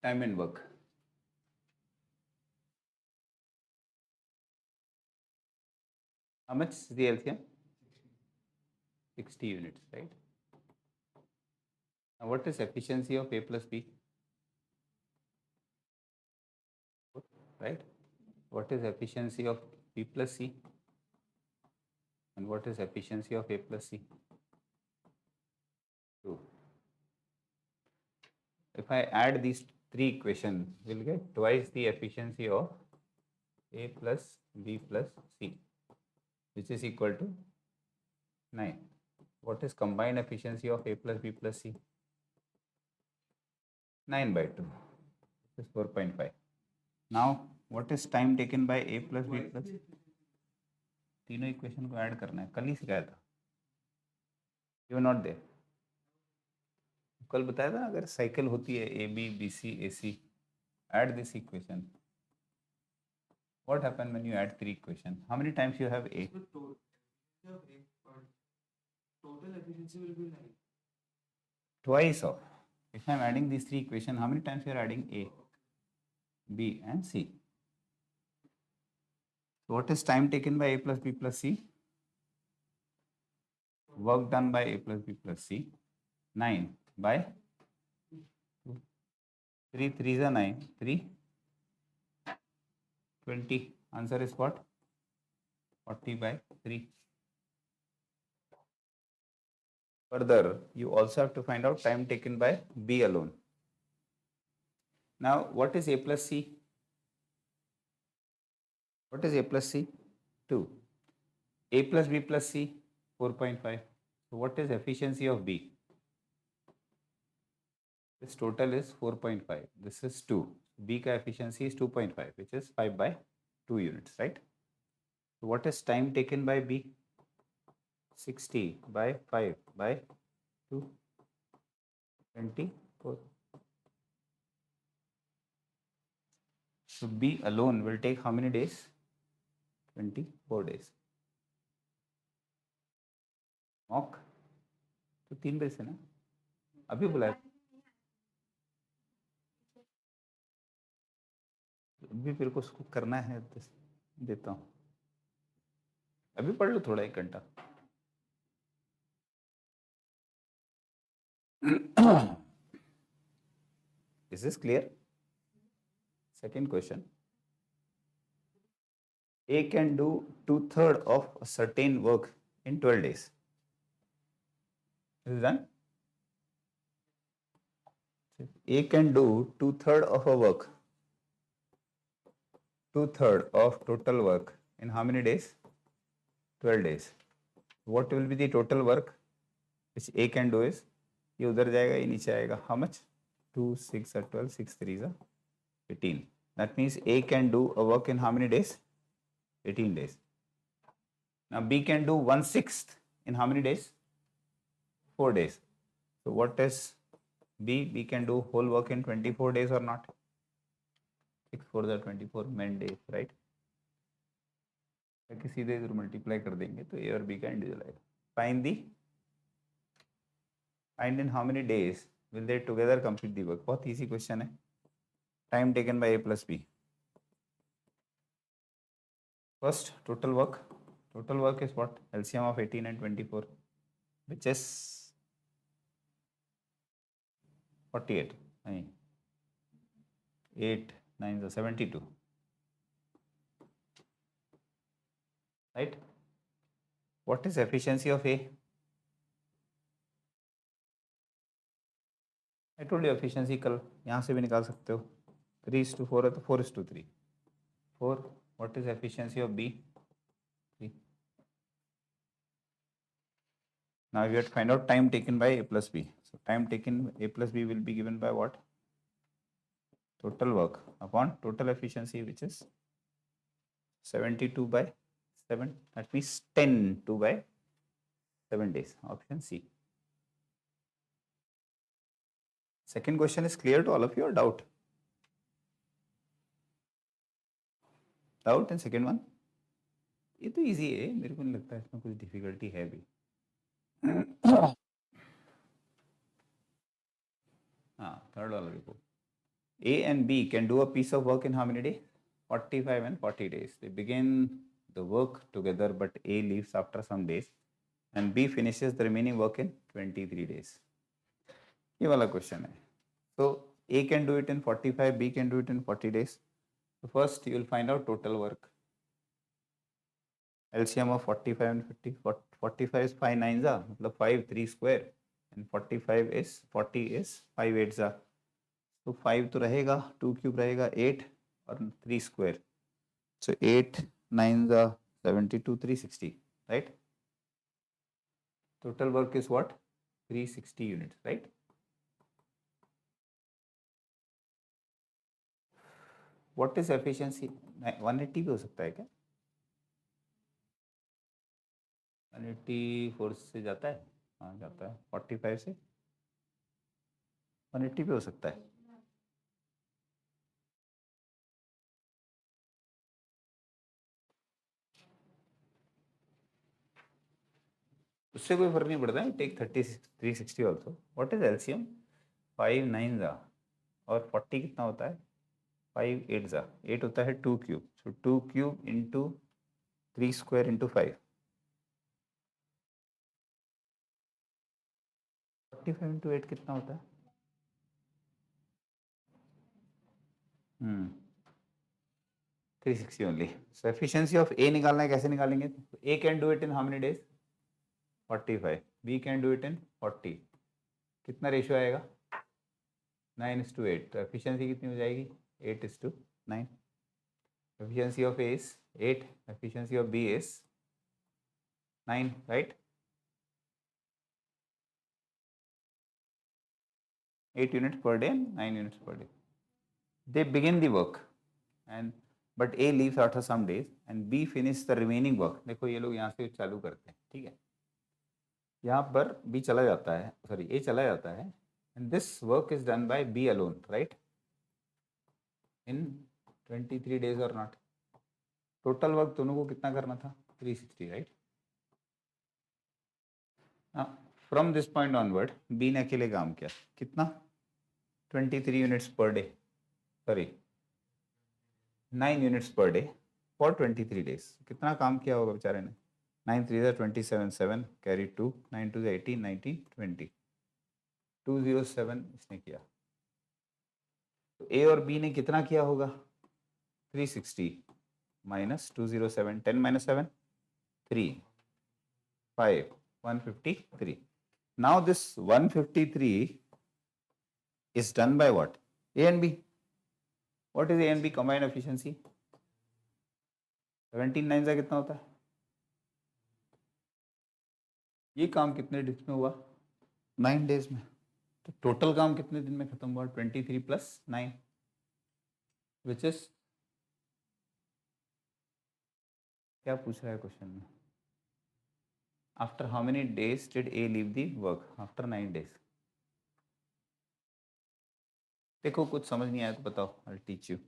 time and work. How much is the LCM? 60 units, right? Now what is efficiency of A plus B? Right? What is efficiency of B plus C? And what is efficiency of A plus C? 2. If I add these three equations, we'll get twice the efficiency of A plus B plus C, which is equal to 9. What is combined efficiency of A plus B plus C? 9 by 2, which is 4.5. Now, what is time taken by A plus B plus? तीनों equation को add करना है, कल ही सिखाया था, you not there. कल बताया था ना, अगर साइकिल होती है a b b c a c, add this equation. What happened when you add three equations? How many times you have A? Total efficiency will be 9. Twice of. If I am adding these three equations, how many times you are adding A, B and C? So what is time taken by A plus B plus C? Work done by A plus B plus C. 9 by 2. 3 3s are 9. 3 20. Answer is what? 40 by 3. Further, you also have to find out time taken by B alone. Now, what is A plus C? What is A plus C? 2. A plus B plus C? 4.5. So, what is efficiency of B? This total is 4.5. This is 2. B ka efficiency is 2.5, which is 5 by 2 units, right? So, what is time taken by B? 60 by 5 by 2, 24. So B alone will take how many days? 24 days. Mock? तो 3 बजे से ना, अभी बुलाया, अभी फिर को उसको करना है, देता हूँ, अभी पढ़ लो थोड़ा 1 घंटा. Is this clear? Second question. A can do 2/3 of a certain work in 12 days. Is it done? A can do 2/3 of a work. 2/3 of total work in how many days? 12 days. What will be the total work which A can do is, ये उधर जाएगा, ये नीचे आएगा. How much? 2 6 are 12, 6 3s are 18. That means A can do a work in how many days? 18 days. Now B can do 1/6 in how many days? 4 days. So what is B? B can do whole work in 24 days or not? 6 4 are 24 men days, right? ताकि सीधे इधर multiply कर देंगे तो A और B का individual आएगा. Find in how many days will they together complete the work? बहुत easy question है. Time taken by A plus B. First, total work. Total work is what? LCM of 18 and 24, which is 48. 8 9 is 72. Right? What is efficiency of A? I told you efficiency कल यहाँ से भी निकाल सकते हो. 3:4 है तो 4:3. 4. What is efficiency of B? 3. Now we have to find out time taken by A plus B. So time taken A plus B will be given by what? Total work upon total efficiency, which is 72 by 7. That means 10 2 by 7 days. Option C. Second question is clear to all of you or doubt? Doubt in second one? ये तो easy है, मेरे को नहीं लगता इसमें कुछ difficulty है भी. हाँ, third वाला देखो. A and B can do a piece of work in how many days? 45 and 40 days. They begin the work together, but A leaves after some days and B finishes the remaining work in 23 days. ये वाला question है. So A can do it in 45, B can do it in 40 days. So first you will find out total work. LCM of 45 and 50. 45 is 5 nines are, मतलब 5 3 square, and 45 is 40 is 5 eights are. तो 5 तो रहेगा, 2 cube रहेगा 8 और 3 square. So 8 nines are 72, 360, right? Total work is what? 360 units, right? What is efficiency? 180 भी हो सकता है क्या? 184 से जाता है? हाँ जाता है. 45 से 180 भी हो सकता है. उससे कोई फर्क नहीं पड़ता है. Take 360 also. What is LCM? 5 9 जा और 40 कितना होता है? 5 8 जा. 8 होता है 2 cube. So 2 cube into 3 square into 5. 45 into 8 कितना होता है? 360 only. So efficiency of A निकालना है. कैसे निकालेंगे? A can do it in how many days? 45. B can do it in 40. कितना रेशियो आएगा? 9:8. तो एफिशिएंसी कितनी हो जाएगी? 8:9. Efficiency of A is 8. Efficiency of B is 9, right? 8 units per day and 9 units per day. They begin the work, and but A leaves after some days and B finish the remaining work. देखो ये लोग यहाँ से चालू करते हैं, ठीक है. यहाँ पर B चला जाता है, सॉरी A चला जाता है, and this work is done by B alone, right? In 23 days or not? Total work दोनों को कितना करना था? 360, right? From this point onward B ने अकेले काम किया. कितना? 23 units per day, sorry 9 units per day for 23 days. कितना काम किया होगा बेचारे ने? 9 3 27, 7 कैरी 2, 9 2 18, 19 20, 207 इसने किया. तो ए और बी ने कितना किया होगा? 360 minus 207, 10 minus 7 3 5 153. Now this 153 is done by what? A and B. What is A and B combined efficiency? 17 9 का कितना होता है? ये काम कितने डेज में हुआ? 9 डेज में. तो टोटल काम कितने दिन में खत्म हुआ? 23 प्लस 9, विच इज, क्या पूछ रहा है क्वेश्चन में? After how many days did a leave the work? After 9 days. देखो कुछ समझ नहीं आया तो बताओ, I will teach you.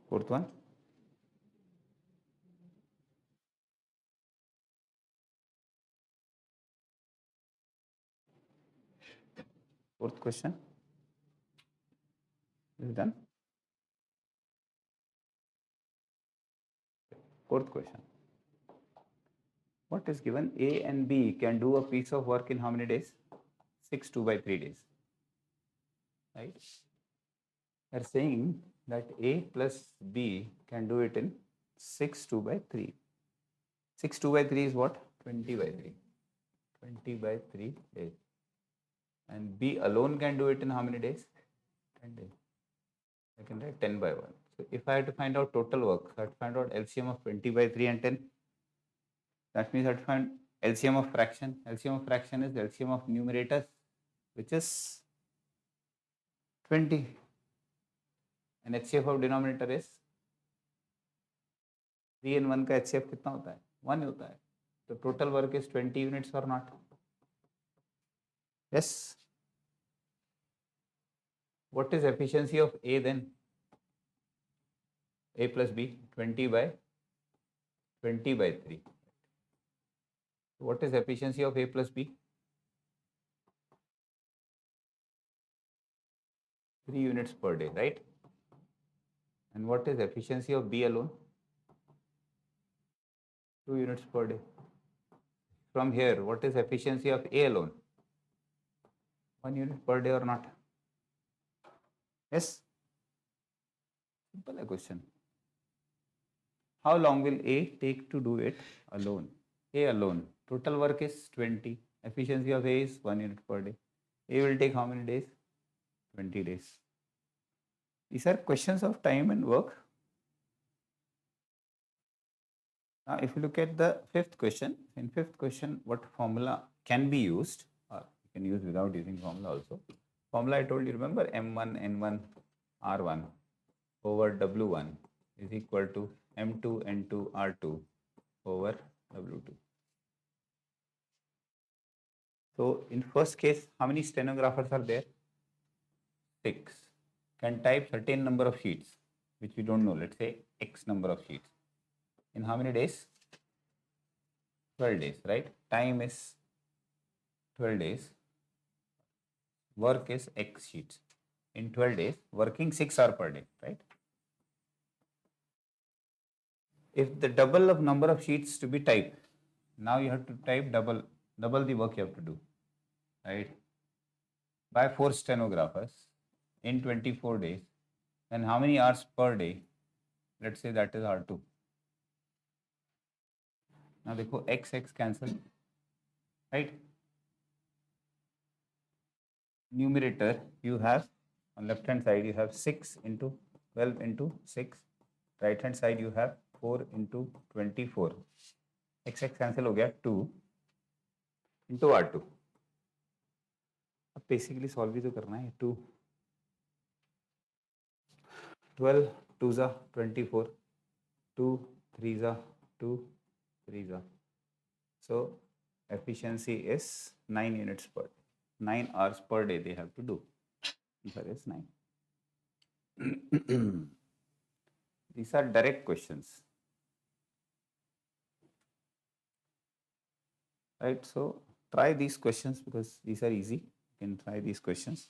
Fourth one. Fourth question. Is it done? Fourth question. What is given? A and B can do a piece of work in how many days? 6 2 by 3 days. Right? They are saying that A plus B can do it in 6 2 by 3. 6 2 by 3 is what? 20 by 3. 20 by 3 days. And B alone can do it in how many days? 10 days. I can write 10 by 1. So if I have to find out total work, I have to find out LCM of 20 by 3 and 10. That means I have to find LCM of fraction. LCM of fraction is LCM of numerators, which is 20. And HCF of denominator is 3 and 1 का HCF कितना होता है? 1 होता है. So total work is 20 units or not? Yes. What is efficiency of A then? A plus B, 20 by 3. What is efficiency of A plus B? 3 units per day, right? And what is efficiency of B alone? 2 units per day. From here, what is efficiency of A alone? 1 unit per day or not? Yes? Simple question. How long will A take to do it alone? A alone. Total work is 20. Efficiency of A is 1 unit per day. A will take how many days? 20 days. These are questions of time and work. Now, if you look at the fifth question, in fifth question, what formula can be used, or you can use without using formula also. Formula I told you, remember, M1, N1, R1 over W1 is equal to M2, N2, R2 over W2. So, in first case, how many stenographers are there? 6. Can type certain number of sheets, which we don't know, let's say X number of sheets. In how many days? 12 days, right? Time is 12 days. Work is X sheets. In 12 days, working 6 hours per day, right? If the double of number of sheets to be typed, now you have to type double the work you have to do, right? By 4 stenographers in 24 days, then how many hours per day? Let's say that is R2. Now देखो x cancel, right? Numerator you have on left hand side you have 6 into 12 into 6. Right hand side you have 4 into 24. X cancel हो गया 2 into R2. अब basically solve भी तो करना है 2. 12 2 जा 24. 2 3 जा 2 3 जा. So efficiency is 9 units per day. 9 hours per day they have to do. Answer is 9. These are direct questions. Right, so try these questions because these are easy. You can try these questions.